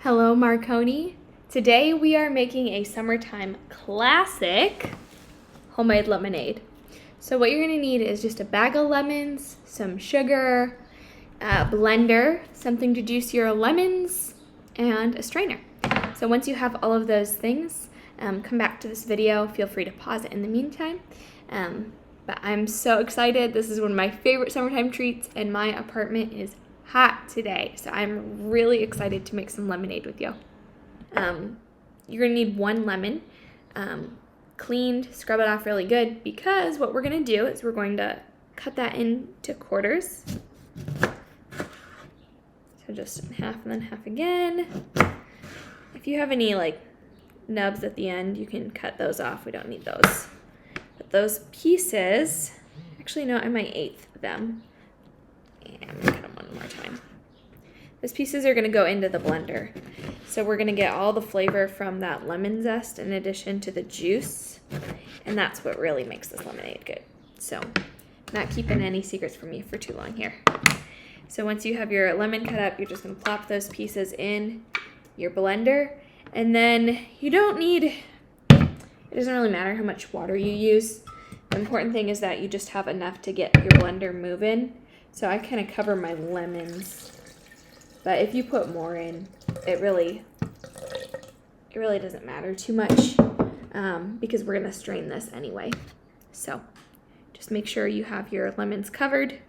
Hello, Marconi. Today we are making a summertime classic homemade lemonade. So what you're gonna need is just a bag of lemons, some sugar, a blender, something to juice your lemons, and a strainer. So once you have all of those things, come back to this video. Feel free to pause it in the meantime. But I'm so excited. This is one of my favorite summertime treats, and my apartment is hot today, so I'm really excited to make some lemonade with you. You're gonna need one lemon, cleaned, scrub it off really good, because what we're gonna do is we're going to cut that into quarters. So just half and then half again. If you have any like nubs at the end, you can cut those off. We don't need those. But those pieces, actually no, I might eighth them. I'm gonna cut them one more time. Those pieces are gonna go into the blender. So we're gonna get all the flavor from that lemon zest in addition to the juice. And that's what really makes this lemonade good. So, not keeping any secrets from you for too long here. So once you have your lemon cut up, you're just gonna plop those pieces in your blender. And then you don't need, it doesn't really matter how much water you use. The important thing is that you just have enough to get your blender moving. So I kind of cover my lemons, but if you put more in, it really doesn't matter too much because we're gonna strain this anyway. So just make sure you have your lemons covered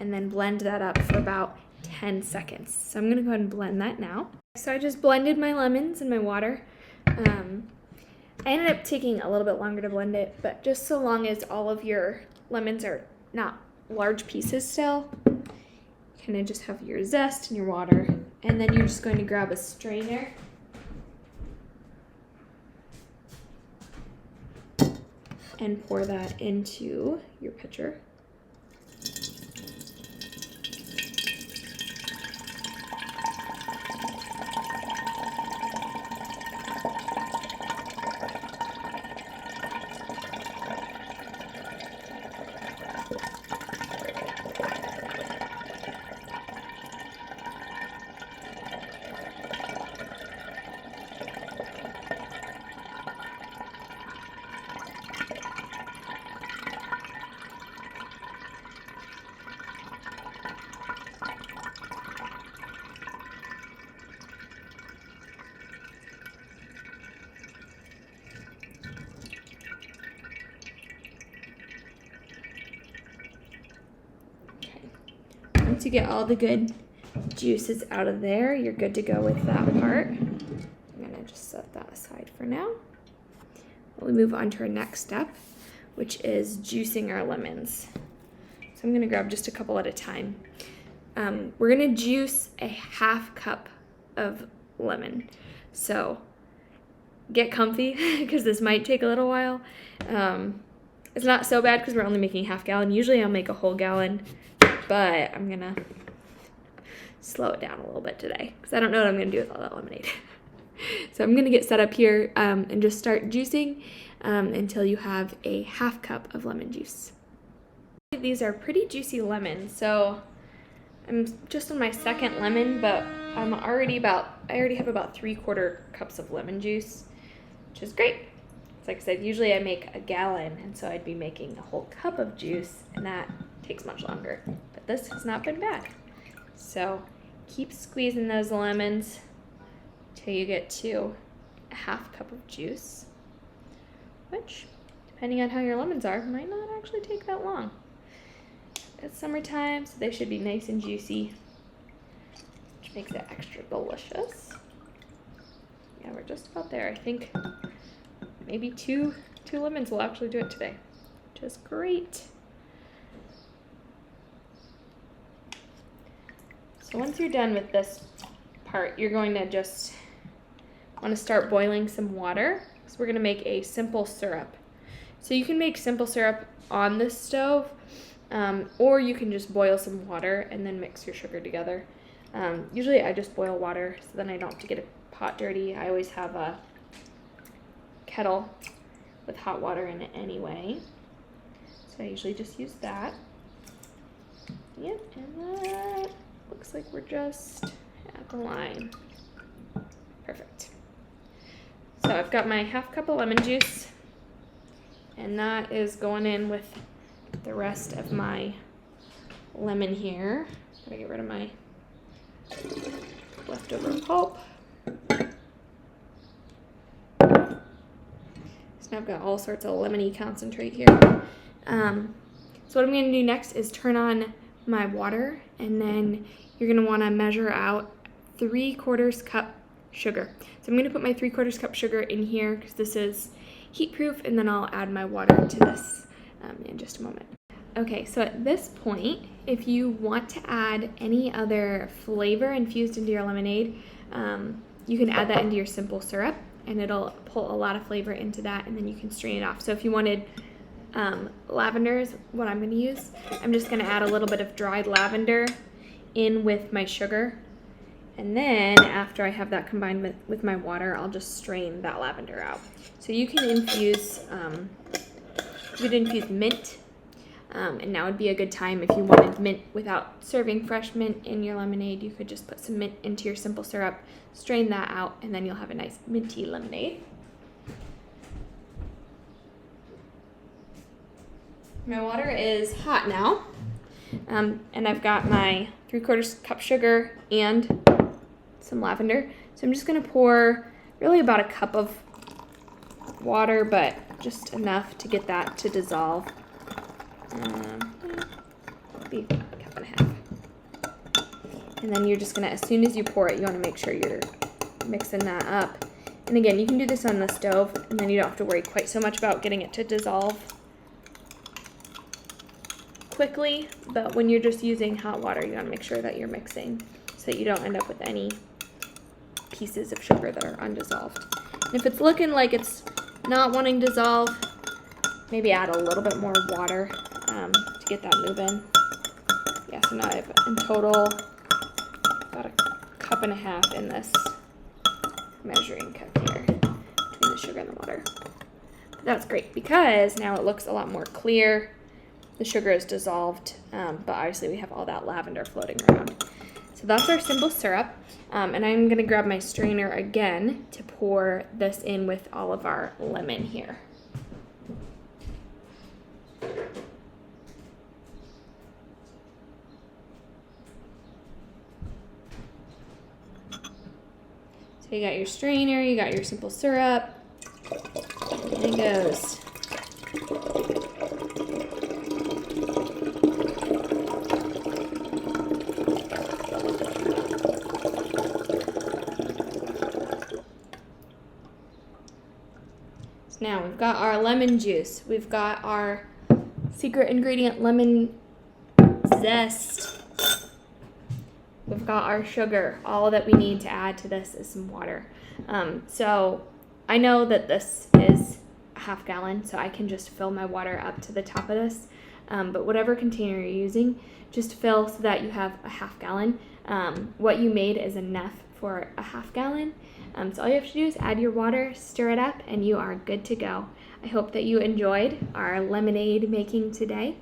and then blend that up for about 10 seconds. So I'm gonna go ahead and blend that now. So I just blended my lemons in my water. I ended up taking a little bit longer to blend it, but just so long as all of your lemons are not large pieces still, kind of just have your zest and your water, and then you're just going to grab a strainer and pour that into your pitcher. Once you get all the good juices out of there, you're good to go with that part. I'm gonna just set that aside for now. We move on to our next step, which is juicing our lemons. So I'm gonna grab just a couple at a time. We're gonna juice a half cup of lemon. So get comfy because this might take a little while. It's not so bad because we're only making half gallon. Usually I'll make a whole gallon, but I'm gonna slow it down a little bit today because I don't know what I'm gonna do with all that lemonade. So I'm gonna get set up here and just start juicing until you have a half cup of lemon juice. These are pretty juicy lemons, so I'm just on my second lemon, but I already have about 3/4 cups of lemon juice, which is great. Like I said, usually I make a gallon, and so I'd be making a whole cup of juice, and that takes much longer. But this has not been bad. So keep squeezing those lemons till you get to a half cup of juice, which, depending on how your lemons are, might not actually take that long. It's summertime, so they should be nice and juicy, which makes it extra delicious. Yeah, we're just about there. I think maybe two lemons will actually do it today, which is great. So once you're done with this part, you're going to just want to start boiling some water. So we're going to make a simple syrup. So you can make simple syrup on the stove, or you can just boil some water and then mix your sugar together. Usually I just boil water so then I don't have to get a pot dirty. I always have a kettle with hot water in it anyway. So I usually just use that. Yep, and that looks like we're just a lime. Perfect. So I've got my 1/2 cup of lemon juice, and that is going in with the rest of my lemon here. Gotta get rid of my leftover pulp. So now I've got all sorts of lemony concentrate here. So what I'm gonna do next is turn on my water, and then you're gonna wanna measure out 3/4 cup sugar. So I'm gonna put my 3/4 cup sugar in here because this is heat proof, and then I'll add my water to this in just a moment. Okay, so at this point, if you want to add any other flavor infused into your lemonade, you can add that into your simple syrup, and it'll pull a lot of flavor into that, and then you can strain it off. So if you wanted lavender is what I'm going to use. I'm just going to add a little bit of dried lavender in with my sugar, and then after I have that combined with my water, I'll just strain that lavender out. So you can infuse mint, and now would be a good time if you wanted mint without serving fresh mint in your lemonade. You could just put some mint into your simple syrup, strain that out, and then you'll have a nice minty lemonade. My water is hot now, and I've got my 3/4 cup sugar and some lavender. So I'm just gonna pour really about a cup of water, but just enough to get that to dissolve. Maybe a cup and a half. And then you're just gonna, as soon as you pour it, you wanna make sure you're mixing that up. And again, you can do this on the stove, and then you don't have to worry quite so much about getting it to dissolve quickly, but when you're just using hot water, you want to make sure that you're mixing so that you don't end up with any pieces of sugar that are undissolved. And if it's looking like it's not wanting to dissolve, maybe add a little bit more water to get that moving. Yeah, so now I have in total about a cup and a half in this measuring cup here between the sugar and the water. But that's great because now it looks a lot more clear. The sugar is dissolved, but obviously we have all that lavender floating around. So that's our simple syrup, and I'm gonna grab my strainer again to pour this in with all of our lemon here. So you got your strainer, you got your simple syrup, and it goes. Now we've got our lemon juice, we've got our secret ingredient lemon zest, we've got our sugar. All that we need to add to this is some water. So I know that this is a 1/2 gallon, so I can just fill my water up to the top of this, but whatever container you're using, just fill so that you have a 1/2 gallon. What you made is enough for a 1/2 gallon. So all you have to do is add your water, stir it up, and you are good to go. I hope that you enjoyed our lemonade making today,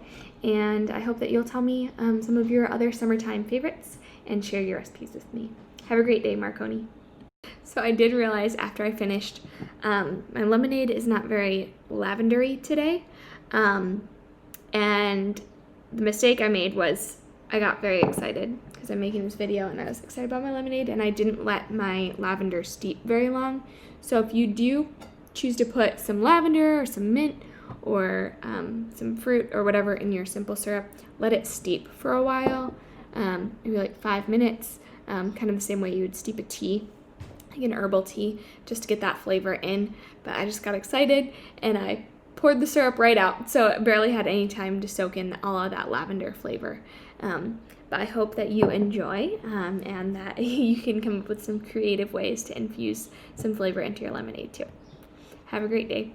and I hope that you'll tell me some of your other summertime favorites and share your recipes with me. Have a great day, Marconi. So I did realize after I finished, my lemonade is not very lavendery today, and the mistake I made was I got very excited because I'm making this video and I was excited about my lemonade, and I didn't let my lavender steep very long. So if you do choose to put some lavender or some mint or some fruit or whatever in your simple syrup, let it steep for a while, maybe like 5 minutes, kind of the same way you would steep a tea, like an herbal tea, just to get that flavor in. But I just got excited and I poured the syrup right out, so it barely had any time to soak in all of that lavender flavor. But I hope that you enjoy and that you can come up with some creative ways to infuse some flavor into your lemonade too. Have a great day.